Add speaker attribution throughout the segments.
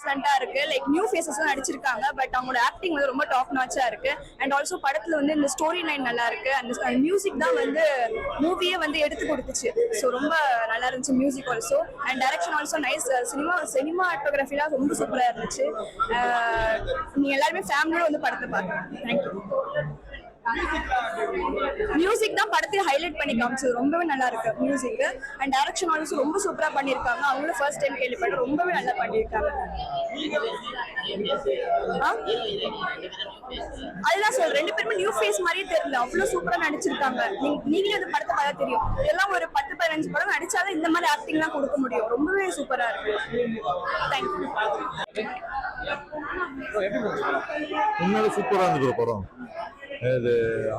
Speaker 1: எக்ஸலண்டா இருக்கு. Like new ஃபேஸஸும் நடிச்சிருக்காங்க. But அவங்களோட ஆக்டிங் வந்து ரொம்ப டாப் நாச்சா இருக்கு. அண்ட் ஆல்சோ படத்துல வந்து இந்த ஸ்டோரி லைன் நல்லா இருக்கு. அந்த மியூசிக் தான் வந்து மூவியே வந்து எடுத்து கொடுத்துச்சு. ஸோ ரொம்ப நல்லா இருந்துச்சு music also. And direction also nice. சினிமாட்டோகிராஃபிலாம் ரொம்ப சூப்பரா இருந்துச்சு. நீங்க எல்லாருமே ஃபேமிலியோட வந்து படத்தை பார்க்கலாம். தேங்க்யூ. மியூசிக் தான் படத்தை ஹைலைட் பண்ணி காமிச்சது. ரொம்பவே நல்லா இருக்கு மியூசிக். அண்ட் டைரக்ஷன் ஆல்சோ ரொம்ப சூப்பரா பண்ணிருக்காங்க. அவங்களும் ஃபர்ஸ்ட் டைம் கேள்விப்பட்டேன். ரொம்பவே நல்லா பண்ணிருக்காங்க. அதுதான் சொல்றேன், ரெண்டு பேருமே நியூ ஃபேஸ் மாதிரியே தெரியல. அவ்வளவு சூப்பரா நடிச்சிருக்காங்க. நீங்களே அந்த படத்தை பார்த்தா தெரியும். எல்லாம் ஒரு 10-15 படம் நடிச்சாதான் இந்த மாதிரி ஆக்டிங் எல்லாம் கொடுக்க முடியும். ரொம்பவே சூப்பரா இருக்கு. தேங்க்யூ.
Speaker 2: உண்மையிலே சூப்பரா இருந்தது படம். இது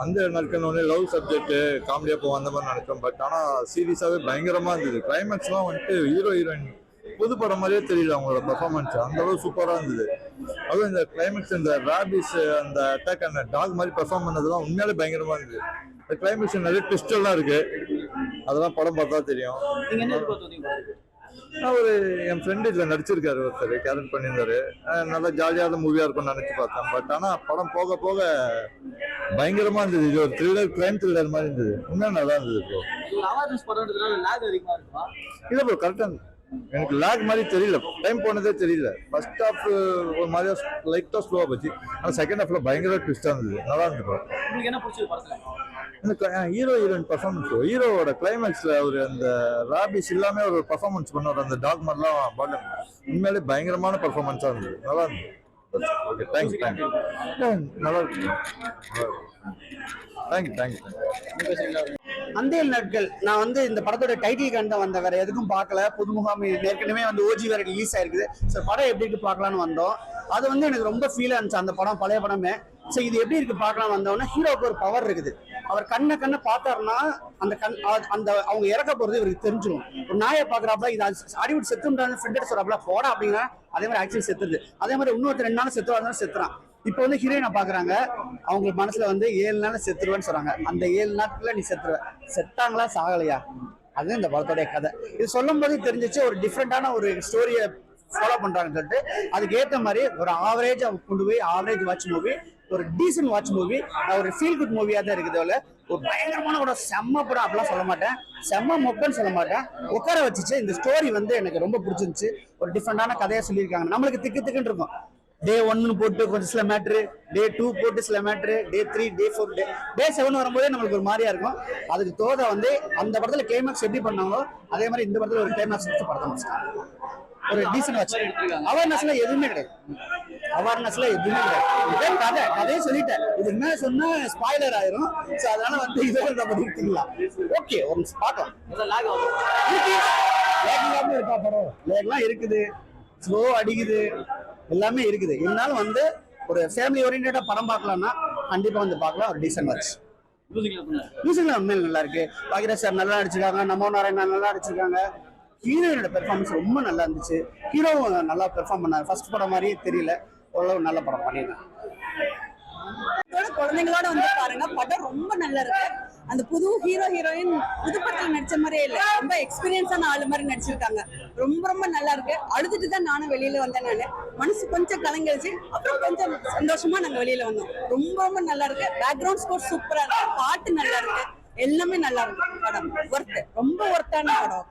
Speaker 2: அந்த நாட்கள் லவ் சப்ஜெக்ட் காமெடியா போவோம் அந்த மாதிரி நினைச்சோம். பட் ஆனா சீரியஸாவே பயங்கரமா இருந்தது. கிளைமேக்ஸ்லாம் வந்துட்டு ஹீரோ ஹீரோயின் புது படம் மாதிரியே தெரியல. அவங்களோட பெர்ஃபார்மன்ஸ் அந்த அளவு சூப்பரா இருந்தது. அதுவும் இந்த கிளைமேக்ஸ் இந்த ராபிஸ் அந்த அட்டாக் அந்த டாக் மாதிரி பெர்ஃபார்ம் பண்ணதுலாம் உண்மையாலே பயங்கரமா இருந்தது. இந்த கிளைமேக்ஸ் நிறைய ட்விஸ்ட் எல்லாம் இருக்கு. அதெல்லாம் படம் பார்த்தா தெரியும். ஒரு என் ஃப்ரெண்டு இதுல நடிச்சிருக்காரு, ஒருத்தர் கேரக்ட் பண்ணியிருந்தாரு. நல்லா ஜாலியான மூவியா இருக்கும்னு நினைச்சு பார்த்தேன். பட் ஆனா படம் போக போக பயங்கரமா இருந்தது. இது ஒரு த்ரில்லர், கிரைம் த்ரில்லர் மாதிரி இருந்தது. இன்னும் நல்லா இருந்தது. இல்ல ப்ரோ, கரெக்டா எனக்கு லேக் மாதிரி தெரியல. டைம் போனதே தெரியல. ஃபர்ஸ்ட் ஹாஃப் ஒரு மாதிரியா லைட்டா ஸ்லோவா போச்சு. ஆனா செகண்ட் ஹாஃப்ல பயங்கர ட்விஸ்டா இருந்தது. நல்லா இருந்தது. ஹீரோ ஹீரோயின் பர்ஃபார்மன்ஸ், ஹீரோவோட கிளைமேக்ஸ்ல ஒரு அந்த ராபிஸ் எல்லாமே ஒரு பர்ஃபார்மன்ஸ் பண்ணுவார். அந்த டாக் மாதிரிலாம் பாட்டம் உண்மையிலே பயங்கரமான பர்ஃபார்மன்ஸா இருந்தது. நல்லா இருந்தது. Okay, thanks. நல்லா இருக்கு. தேங்க்யூ.
Speaker 3: அந்தேல் நாட்கள் நான் வந்து இந்த படத்தோட டைட்டில் கண்டு வந்த, வேற எதுக்கும் பார்க்கல. புதுமுகம் ஏற்கனவே வந்து ஓஜி வேற ரிலீஸ் ஆயிருக்குது. சார் படம் எப்படி இருக்கு பார்க்கலான்னு வந்தோம். அது வந்து எனக்கு ரொம்ப ஃபீல் ஆனிச்சு அந்த படம், பழைய படமே. சரி இது எப்படி இருக்கு பார்க்கலாம் வந்தோம்னா, ஹீரோக்கு ஒரு பவர் இருக்குது. அவர் கண்ணை பார்த்தாருன்னா அந்த அவங்க இறக்க போறது இவருக்கு தெரிஞ்சிடும். ஒரு நாயை பாக்குறாப்ல, இது அடிவிட்டு செத்துன்றாங்க ஃப்ரெண்ட் சொல்றாப்ல போடா அப்படின்னா அதே மாதிரி ஆக்சுவலி செத்துருது. அதே மாதிரி இன்னொருத்தர் 2 நாள் செத்துறான். இப்போ வந்து ஹீரோயினை பாக்குறாங்க, அவங்க மனசுல வந்து 7 நாள் செத்துருவேன்னு சொல்றாங்க. அந்த 7 நாட்கள்ல நீ செத்தாங்களா சாகலையா, அதுதான் இந்த படத்தோடைய கதை. இது சொல்லும் போது தெரிஞ்சிச்சு ஒரு டிஃப்ரெண்டான ஒரு ஸ்டோரியை ஃபாலோ பண்றாங்கன்னு சொல்லிட்டு. அதுக்கு ஏற்ற மாதிரி ஒரு ஆவரேஜ் கொண்டு போய் ஆவரேஜ் வாட்ச் மூவி, ஒரு டீசன்ட் வாட்ச் மூவி, ஒரு ஃபீல் குட் மூவியா தான் இருக்குது. ஒரு பயங்கரமான கூட செம்ம படம் அப்படிலாம் சொல்ல மாட்டேன், செம்ம மொக்கன்னு சொல்ல மாட்டேன். உட்கார வச்சுச்சு. இந்த ஸ்டோரி வந்து எனக்கு ரொம்ப பிடிச்சிருந்துச்சு. ஒரு டிஃப்ரெண்டான கதையா சொல்லியிருக்காங்க. நம்மளுக்கு திக்குன்னு இருக்கும். டே 1 போட்டு கொஞ்சம் சில மேட்ரு, டே 2 போட்டு சில மேட்ரு, டே 3, டே 4, டே 7 வரும்போதே நம்மளுக்கு ஒரு மாதிரியா இருக்கும். அதுக்கு தோத வந்து அந்த படத்துல கிளைமேக்ஸ் எப்படி பண்ணாங்களோ அதே மாதிரி இந்த படத்துல ஒரு கிளைமேக்ஸ் வச்சு படத்தை முடிச்சிட்டாங்க. ஒரு டீசன்ட் வச்சு அவேர்னஸ்ல எதுவுமே கிடையாது. கதையை சொல்லிட்டேன். இது என்ன சொன்னா ஸ்பாயிலர் ஆயிரும். சோ அதனால வந்து இதோட நம்ம நிறுத்திக்கலாம். ஓகே, ஒரு பார்க்கலாம். இருக்கா படம்? லேக்லாம் இருக்குது, ஸ்லோ அடிக்குது, எல்லாமே இருக்குது. இருந்தாலும் வந்து ஒரு ஃபேமிலி ஓரியன்டா படம் பார்க்கலாம்னா கண்டிப்பா வந்து பார்க்கலாம். ஒரு டீசன்ட் வாட்ச். மியூசிக்ல உண்மையில நல்லா இருக்கு. பாகிராஜ் சார் நல்லா நடிச்சிருக்காங்க, நமோ நாராயணன் நல்லா நடிச்சிருக்காங்க. ஹீரோயினோட பெர்ஃபார்மன்ஸ் ரொம்ப நல்லா இருந்துச்சு. ஹீரோவும் நல்லா பெர்ஃபார்ம் பண்ணாரு. ஃபர்ஸ்ட் படம் மாதிரியே தெரியல, ஓரளவு நல்ல படம் பண்ணிருக்காங்க.
Speaker 4: குழந்தைங்களோட வந்து பாருங்க, படம் ரொம்ப நல்லா இருக்கு. அந்த புது ஹீரோயின் புது படத்துல நடிச்ச மாதிரியே இல்ல, ரொம்ப எக்ஸ்பீரியன்ஸான ஆளு மாதிரி நடிச்சிருக்காங்க. ரொம்ப நல்லா இருக்கு. அழுதுட்டு தான் நானும் வெளியில வந்தேன். நானு மனசு கொஞ்சம் கலங்கிடுச்சு. அப்புறம் கொஞ்சம் சந்தோஷமா நாங்க வெளியில வந்தோம். ரொம்ப நல்லா இருக்கு. பேக்ரவுண்ட் ஸ்கோர் சூப்பரா இருக்கு. பாட்டு நல்லா இருக்கு. எல்லாமே நல்லா இருக்கு. படம் ஒர்த், ரொம்ப ஒர்த்தான படம்.